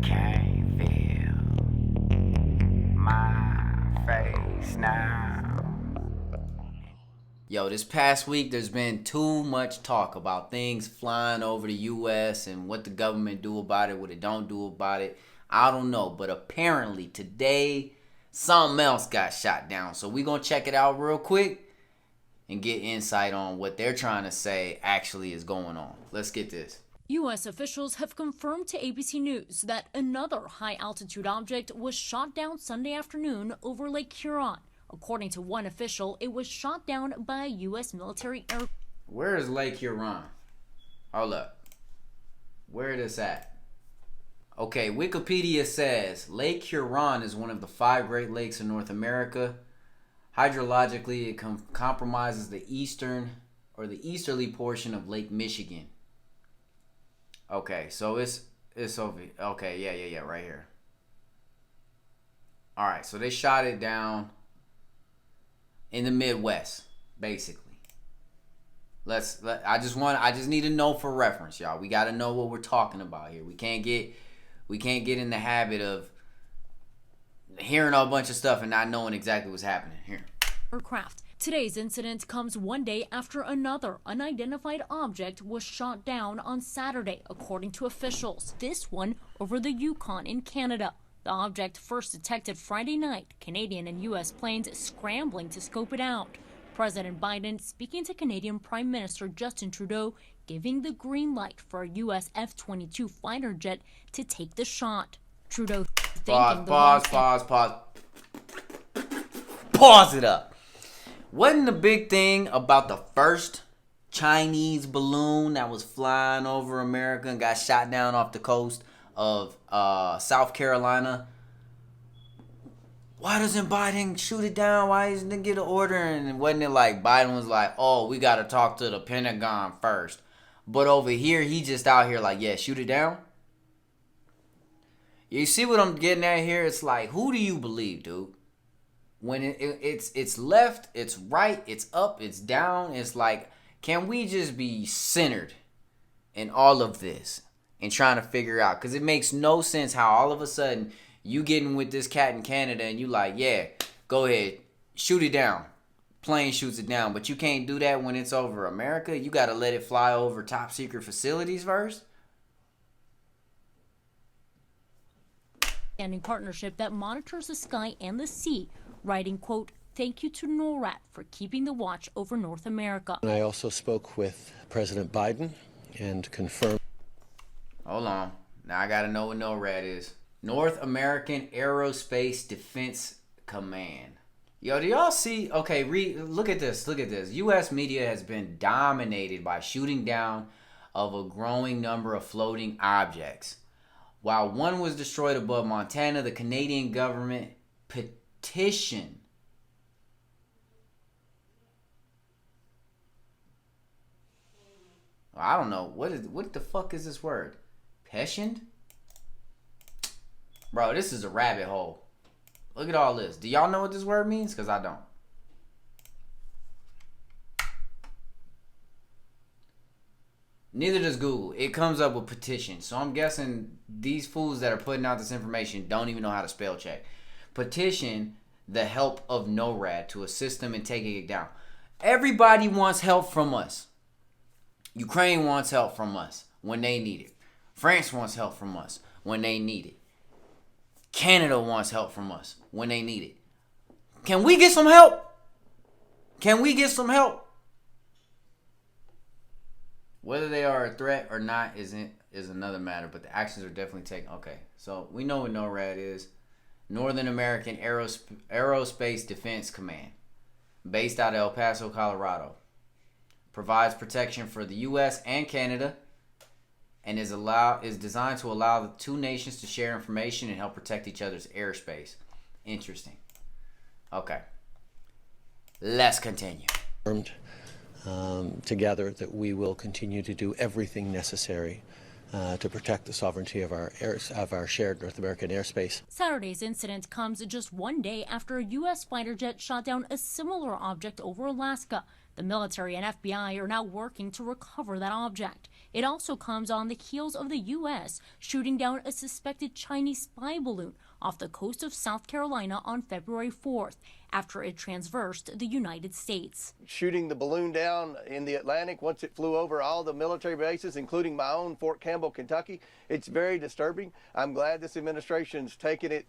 can't feel my face now. Yo, this past week there's been too much talk about things flying over the U.S. and what the government do about it, what it don't do about it. I don't know, but apparently today something else got shot down. So we're going to check it out real quick and get insight on what they're trying to say actually is going on. Let's get this. U.S. officials have confirmed to ABC News that another high-altitude object was shot down Sunday afternoon over Lake Huron. According to one official, it was shot down by a U.S. military air. Where is Lake Huron? Hold up. Where is this at? Okay, Wikipedia says Lake Huron is one of the 5 Great Lakes in North America. Hydrologically, it compromises the easterly portion of Lake Michigan. Okay, so it's over. Okay, yeah, right here. All right, so they shot it down in the Midwest, basically. I just need to know for reference, y'all. We got to know what we're talking about here. We can't get in the habit of hearing a bunch of stuff and not knowing exactly what's happening here. Aircraft. Today's incident comes one day after another unidentified object was shot down on Saturday, according to officials. This one over the Yukon in Canada. The object first detected Friday night, Canadian and U.S. planes scrambling to scope it out. President Biden speaking to Canadian Prime Minister Justin Trudeau, giving the green light for a U.S. F-22 fighter jet to take the shot. Trudeau thanking Pause it up. Wasn't the big thing about the first Chinese balloon that was flying over America and got shot down off the coast of South Carolina? Why doesn't Biden shoot it down? Why doesn't he get an order? And wasn't it like Biden was like, oh, we got to talk to the Pentagon first. But over here, he just out here like, yeah, shoot it down. You see what I'm getting at here? It's like, who do you believe, dude? When it's left, it's right, it's up, it's down. It's like, can we just be centered in all of this and trying to figure out? Because it makes no sense how all of a sudden you getting with this cat in Canada and you like, yeah, go ahead, shoot it down. Plane shoots it down. But you can't do that when it's over America. You got to let it fly over top secret facilities first. Standing partnership that monitors the sky and the sea, writing, quote, thank you to NORAD for keeping the watch over North America. And I also spoke with President Biden and confirmed. Hold on. Now I got to know what NORAD is. North American Aerospace Defense Command. Yo, do y'all see? Okay, look at this. Look at this. U.S. media has been dominated by shooting down of a growing number of floating objects. While one was destroyed above Montana, the Canadian government petitioned I don't know. What the fuck is this word? Petitioned? Bro, this is a rabbit hole. Look at all this. Do y'all know what this word means? Because I don't. Neither does Google. It comes up with petition. So I'm guessing these fools that are putting out this information don't even know how to spell check. Petition the help of NORAD to assist them in taking it down. Everybody wants help from us. Ukraine wants help from us when they need it. France wants help from us when they need it. Canada wants help from us when they need it. Can we get some help? Can we get some help? Whether they are a threat or not is another matter, but the actions are definitely taken. Okay, so we know what NORAD is. Northern American Aerospace Defense Command, based out of El Paso, Colorado. Provides protection for the U.S. and Canada, and is designed to allow the two nations to share information and help protect each other's airspace. Interesting. Okay. Let's continue. Together that we will continue to do everything necessary to protect the sovereignty of our shared North American airspace. Saturday's incident comes just one day after a U.S. fighter jet shot down a similar object over Alaska. The military and FBI are now working to recover that object. It also comes on the heels of the U.S. shooting down a suspected Chinese spy balloon off the coast of South Carolina on February 4th after it transversed the United States. Shooting the balloon down in the Atlantic once it flew over all the military bases, including my own Fort Campbell, Kentucky. It's very disturbing. I'm glad this administration's taken it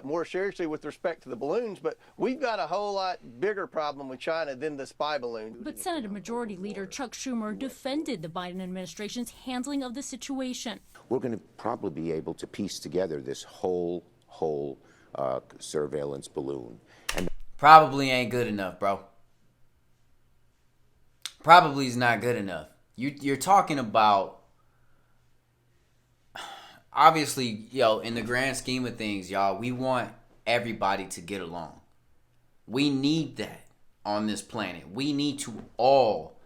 more seriously with respect to the balloons, but we've got a whole lot bigger problem with China than the spy balloon. But Senate Majority Leader Chuck Schumer defended the Biden administration's handling of the situation. We're going to probably be able to piece together this whole surveillance balloon. And probably ain't good enough, bro. Probably is not good enough. You're talking about, obviously, in the grand scheme of things, y'all, we want everybody to get along. We need that on this planet. We need to all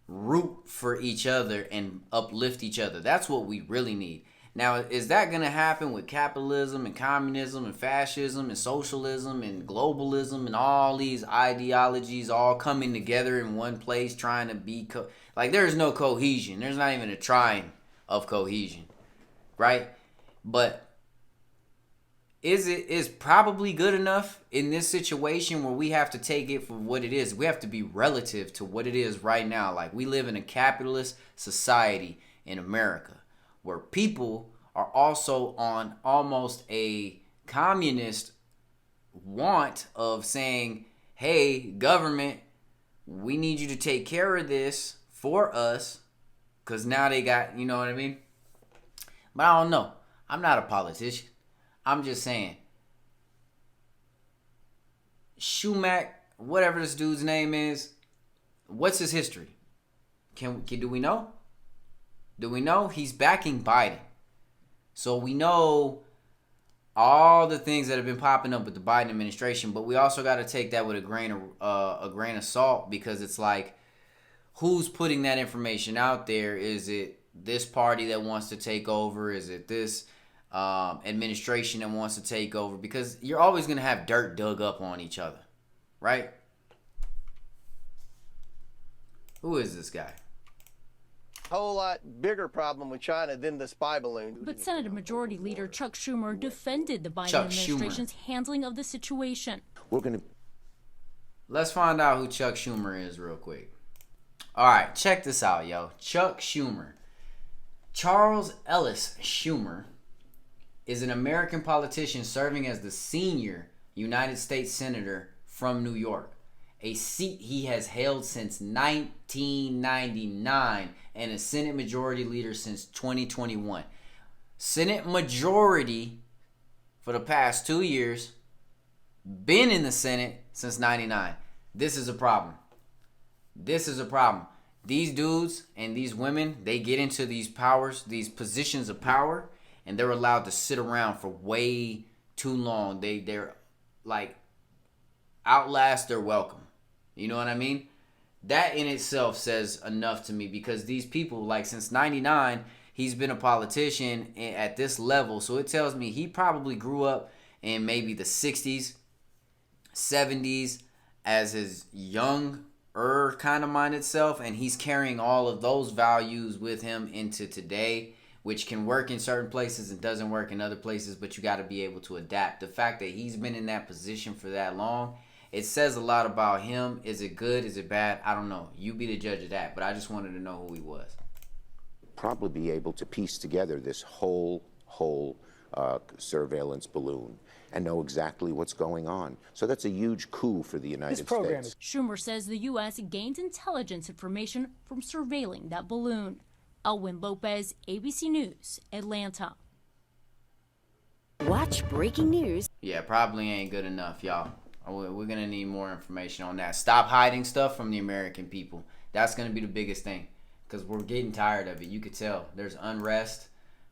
root for each other and uplift each other. That's what we really need. Now, is that going to happen with capitalism and communism and fascism and socialism and globalism and all these ideologies all coming together in one place trying to be there's no cohesion. There's not even a trying of cohesion, right? But is probably good enough in this situation where we have to take it for what it is. We have to be relative to what it is right now. Like, we live in a capitalist society in America, where people are also on almost a communist want of saying, hey, government, we need you to take care of this for us, because now they got, you know what I mean? But I don't know. I'm not a politician. I'm just saying, Schumer, whatever this dude's name is, what's his history? Do we know? Do we know? He's backing Biden. So we know all the things that have been popping up with the Biden administration, but we also got to take that with a grain of salt, because it's like, who's putting that information out there? Is it this party that wants to take over? Is it this administration that wants to take over? Because you're always going to have dirt dug up on each other, right? Who is this guy? Whole lot bigger problem with China than the spy balloon. But Senate Majority Leader Chuck Schumer defended the Biden administration's handling of the situation. Let's find out who Chuck Schumer is real quick. All right, check this out, yo. Chuck Schumer. Charles Ellis Schumer is an American politician serving as the senior United States Senator from New York, a seat he has held since 1999 and a Senate Majority Leader since 2021. Senate Majority for the past 2 years, been in the Senate since 99. This is a problem. This is a problem. These dudes and these women, they get into these these positions of power, and they're allowed to sit around for way too long. They're like outlast their welcome. You know what I mean? That in itself says enough to me, because these people, like, since 99, he's been a politician at this level. So it tells me he probably grew up in maybe the 60s, 70s as his younger kind of minded self, and he's carrying all of those values with him into today, which can work in certain places and doesn't work in other places, but you got to be able to adapt. The fact that he's been in that position for that long, it says a lot about him. Is it good? Is it bad? I don't know. You be the judge of that, but I just wanted to know who he was. probably be able to piece together this whole surveillance balloon and know exactly what's going on. So that's a huge coup for the United States. Schumer says the U.S. gained intelligence information from surveilling that balloon. Elwin Lopez, ABC News, Atlanta. Watch breaking news. Yeah, probably ain't good enough, y'all. We're going to need more information on that. Stop hiding stuff from the American people. That's going to be the biggest thing, because we're getting tired of it. You could tell. There's unrest.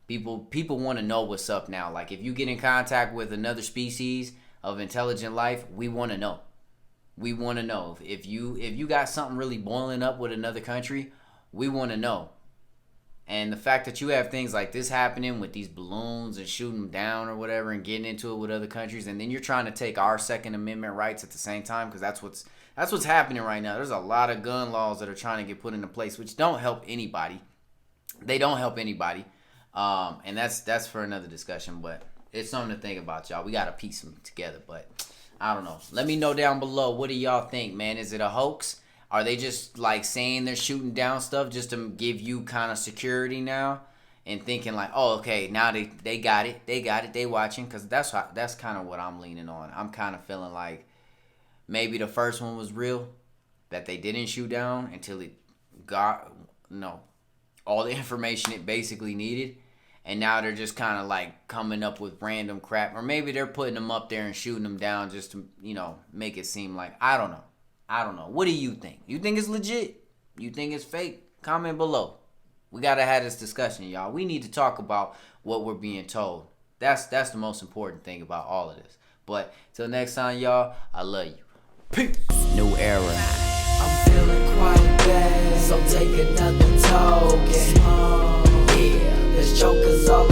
People want to know what's up now. Like, if you get in contact with another species of intelligent life, we want to know. We want to know. If you got something really boiling up with another country, we want to know. And the fact that you have things like this happening with these balloons and shooting them down or whatever and getting into it with other countries, and then you're trying to take our Second Amendment rights at the same time, because that's That's what's happening right now. There's a lot of gun laws that are trying to get put into place, which don't help anybody. They don't help anybody. And that's for another discussion, but it's something to think about, y'all. We got to piece them together, but I don't know. Let me know down below. What do y'all think, man? Is it a hoax? Are they just like saying they're shooting down stuff just to give you kind of security now? And thinking like, oh, okay, now they got it. They watching. Because that's kind of what I'm leaning on. I'm kind of feeling like maybe the first one was real, that they didn't shoot down until it got, all the information it basically needed. And now they're just kind of like coming up with random crap. Or maybe they're putting them up there and shooting them down just to, make it seem like, I don't know. What do you think? You think it's legit? You think it's fake? Comment below. We got to have this discussion, y'all. We need to talk about what we're being told. That's the most important thing about all of this. But till next time, y'all, I love you. Peace. New era. I'm feeling quite bad, so take another token. Yeah, there's jokers all